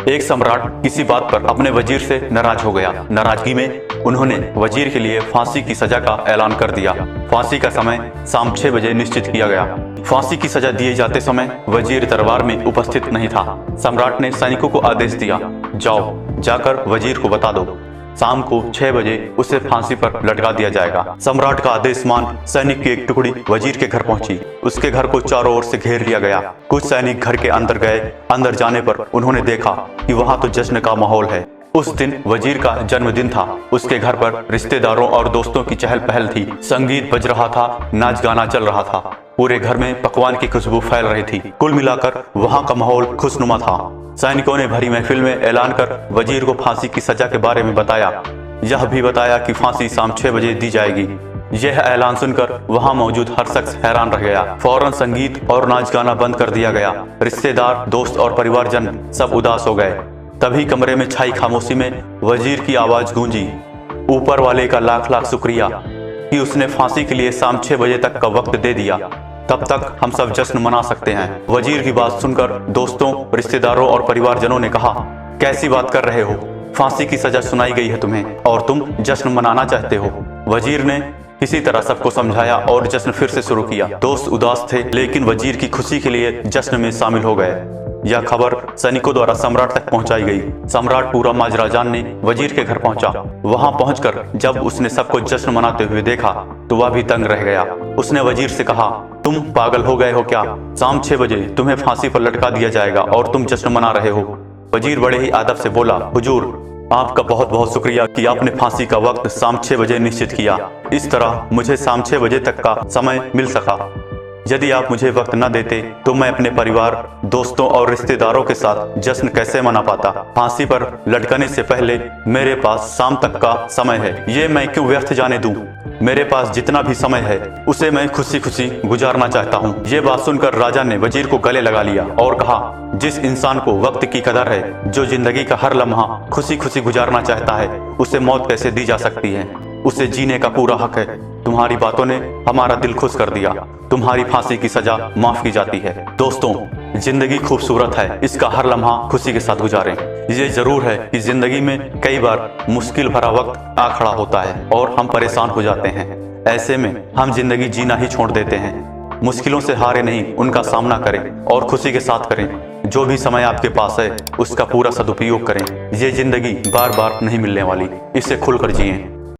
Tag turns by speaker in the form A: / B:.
A: एक सम्राट किसी बात पर अपने वजीर से नाराज हो गया। नाराजगी में उन्होंने वजीर के लिए फांसी की सजा का ऐलान कर दिया। फांसी का समय शाम 6 बजे निश्चित किया गया। फांसी की सजा दिए जाते समय वजीर दरबार में उपस्थित नहीं था। सम्राट ने सैनिकों को आदेश दिया, जाओ जाकर वजीर को बता दो, शाम को 6 बजे उसे फांसी पर लटका दिया जाएगा। सम्राट का आदेश मान सैनिक की एक टुकड़ी वजीर के घर पहुंची। उसके घर को चारों ओर से घेर लिया गया। कुछ सैनिक घर के अंदर गए। अंदर जाने पर उन्होंने देखा कि वहां तो जश्न का माहौल है। उस दिन वजीर का जन्मदिन था। उसके घर पर रिश्तेदारों और दोस्तों की चहल पहल थी। संगीत बज रहा था, नाच गाना चल रहा था। पूरे घर में पकवान की खुशबू फैल रही थी। कुल मिलाकर वहां का माहौल खुशनुमा था। सैनिकों ने भरी महफिल में ऐलान कर वजीर को फांसी की सजा के बारे में बताया। यह भी बताया कि फांसी शाम 6 बजे दी जाएगी। यह ऐलान सुनकर वहां मौजूद हर शख्स हैरान रह गया। फौरन संगीत और नाच गाना बंद कर दिया गया। रिश्तेदार, दोस्त और परिवारजन सब उदास हो गए। तभी कमरे में छाई खामोशी में वजीर की आवाज गूंजी, ऊपर वाले का लाख लाख शुक्रिया कि उसने फांसी के लिए शाम 6 बजे तक का वक्त दे दिया। तब तक हम सब जश्न मना सकते हैं। वजीर की बात सुनकर दोस्तों, रिश्तेदारों और परिवारजनों ने कहा, कैसी बात कर रहे हो? फांसी की सजा सुनाई गई है तुम्हें और तुम जश्न मनाना चाहते हो। वजीर ने किसी तरह सबको समझाया और जश्न फिर से शुरू किया। दोस्त उदास थे, लेकिन वजीर की खुशी के लिए जश्न में शामिल हो गए। यह खबर सैनिकों द्वारा सम्राट तक पहुंचाई गई। सम्राट पूरा माजरा जानने वजीर के घर पहुंचा। वहां पहुंचकर जब उसने सबको जश्न मनाते हुए देखा तो वह भी दंग रह गया। उसने वजीर से कहा, तुम पागल हो गए हो क्या? शाम 6 बजे तुम्हें फांसी पर लटका दिया जाएगा और तुम जश्न मना रहे हो। वजीर बड़े ही अदब से बोला, हुजूर, आपका बहुत बहुत शुक्रिया कि आपने फांसी का वक्त शाम 6 बजे निश्चित किया। इस तरह मुझे शाम 6 बजे तक का समय मिल सका। यदि आप मुझे वक्त न देते तो मैं अपने परिवार, दोस्तों और रिश्तेदारों के साथ जश्न कैसे मना पाता। फांसी पर लटकने से पहले मेरे पास शाम तक का समय है। ये मैं क्यों व्यर्थ जाने दूं? मेरे पास जितना भी समय है उसे मैं खुशी खुशी गुजारना चाहता हूँ। ये बात सुनकर राजा ने वजीर को गले लगा लिया और कहा, जिस इंसान को वक्त की कदर है, जो जिंदगी का हर लम्हा खुशी खुशी गुजारना चाहता है, उसे मौत कैसे दी जा सकती है? उसे जीने का पूरा हक है। तुम्हारी बातों ने हमारा दिल खुश कर दिया। तुम्हारी फांसी की सजा माफ की जाती है। दोस्तों, जिंदगी खूबसूरत है, इसका हर लम्हा खुशी के साथ गुजारें। ये जरूर है कि जिंदगी में कई बार मुश्किल भरा वक्त आ खड़ा होता है और हम परेशान हो जाते हैं। ऐसे में हम जिंदगी जीना ही छोड़ देते हैं। मुश्किलों से हारे नहीं, उनका सामना करें और खुशी के साथ करें। जो भी समय आपके पास है उसका पूरा सदुपयोग करें। ये जिंदगी बार बार नहीं मिलने वाली, इसे खुलकर जिएं।